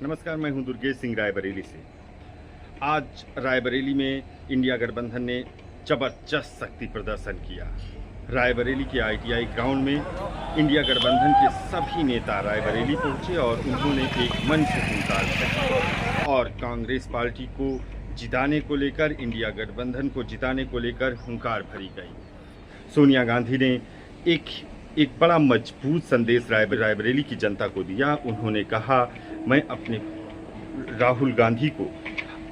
नमस्कार, मैं हूं दुर्गेश सिंह रायबरेली से। आज रायबरेली में इंडिया गठबंधन ने जबरदस्त शक्ति प्रदर्शन किया। रायबरेली के आईटीआई ग्राउंड में इंडिया गठबंधन के सभी नेता रायबरेली पहुंचे और उन्होंने एक मंच से हुंकार भरी और कांग्रेस पार्टी को जिताने को लेकर, इंडिया गठबंधन को जिताने को लेकर हुंकार भरी गई। सोनिया गांधी ने एक बड़ा मजबूत संदेश रायबरेली की जनता को दिया। उन्होंने कहा, मैं अपने राहुल गांधी को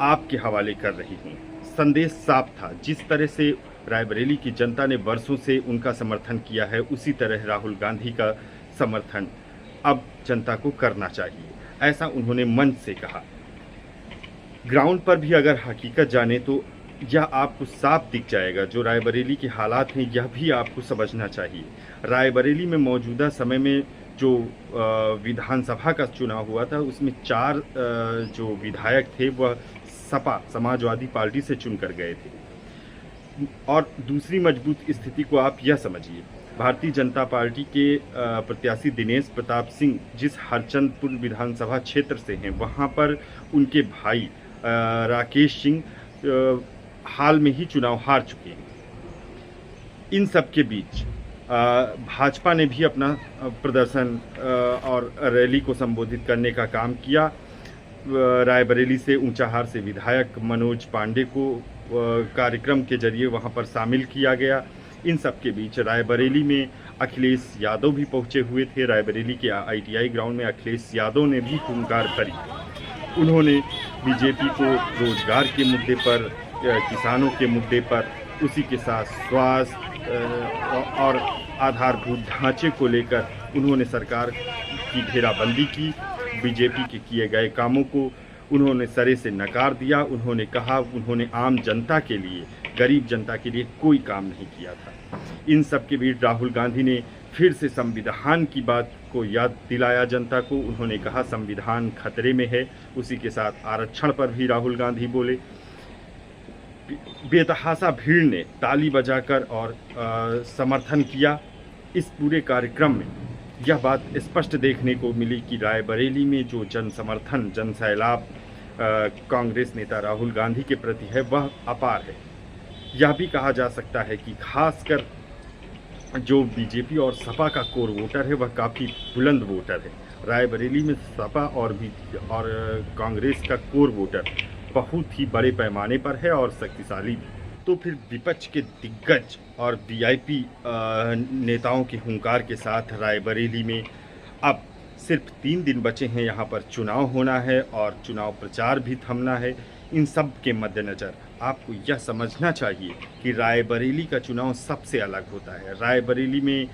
आपके हवाले कर रही हूँ। संदेश साफ था। जिस तरह से रायबरेली की जनता ने वर्षों से उनका समर्थन किया है, उसी तरह राहुल गांधी का समर्थन अब जनता को करना चाहिए, ऐसा उन्होंने मंच से कहा। ग्राउंड पर भी अगर हकीकत जाने तो यह आपको साफ दिख जाएगा। जो रायबरेली के हालात हैं, यह भी आपको समझना चाहिए। रायबरेली में मौजूदा समय में जो विधानसभा का चुनाव हुआ था, उसमें 4 जो विधायक थे वह सपा समाजवादी पार्टी से चुनकर गए थे। और दूसरी मजबूत स्थिति को आप यह समझिए, भारतीय जनता पार्टी के प्रत्याशी दिनेश प्रताप सिंह जिस हरचंदपुर विधानसभा क्षेत्र से हैं, वहाँ पर उनके भाई राकेश सिंह हाल में ही चुनाव हार चुके हैं। इन सब के बीच भाजपा ने भी अपना प्रदर्शन और रैली को संबोधित करने का काम किया। रायबरेली से ऊंचाहार से विधायक मनोज पांडे को कार्यक्रम के जरिए वहां पर शामिल किया गया। इन सब के बीच रायबरेली में अखिलेश यादव भी पहुंचे हुए थे। रायबरेली के आईटीआई ग्राउंड में अखिलेश यादव ने भी हुंकार भरी। उन्होंने बीजेपी को रोजगार के मुद्दे पर, किसानों के मुद्दे पर, उसी के साथ स्वास्थ्य और आधारभूत ढांचे को लेकर उन्होंने सरकार की घेराबंदी की। बीजेपी के किए गए कामों को उन्होंने सरे से नकार दिया। उन्होंने कहा उन्होंने आम जनता के लिए, गरीब जनता के लिए कोई काम नहीं किया था। इन सब के बीच राहुल गांधी ने फिर से संविधान की बात को याद दिलाया जनता को। उन्होंने कहा संविधान खतरे में है। उसी के साथ आरक्षण पर भी राहुल गांधी बोले। बेतहासा भीड़ ने ताली बजाकर और समर्थन किया। इस पूरे कार्यक्रम में यह बात स्पष्ट देखने को मिली कि रायबरेली में जो जन समर्थन, जन सैलाब कांग्रेस नेता राहुल गांधी के प्रति है, वह अपार है। यह भी कहा जा सकता है कि खासकर जो बीजेपी और सपा का कोर वोटर है, वह काफ़ी बुलंद वोटर है। रायबरेली में सपा और कांग्रेस का कोर वोटर बहुत ही बड़े पैमाने पर है और शक्तिशाली भी। तो फिर विपक्ष के दिग्गज और वीआईपी नेताओं के हुंकार के साथ रायबरेली में अब सिर्फ 3 दिन बचे हैं। यहाँ पर चुनाव होना है और चुनाव प्रचार भी थमना है। इन सब के मद्देनज़र आपको यह समझना चाहिए कि रायबरेली का चुनाव सबसे अलग होता है। रायबरेली में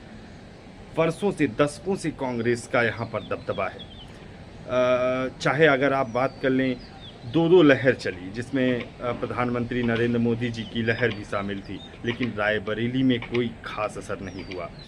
वर्षों से, दशकों से कांग्रेस का यहाँ पर दबदबा है। चाहे अगर आप बात कर लें, 2 लहर चली, जिसमें प्रधानमंत्री नरेंद्र मोदी जी की लहर भी शामिल थी, लेकिन रायबरेली में कोई खास असर नहीं हुआ।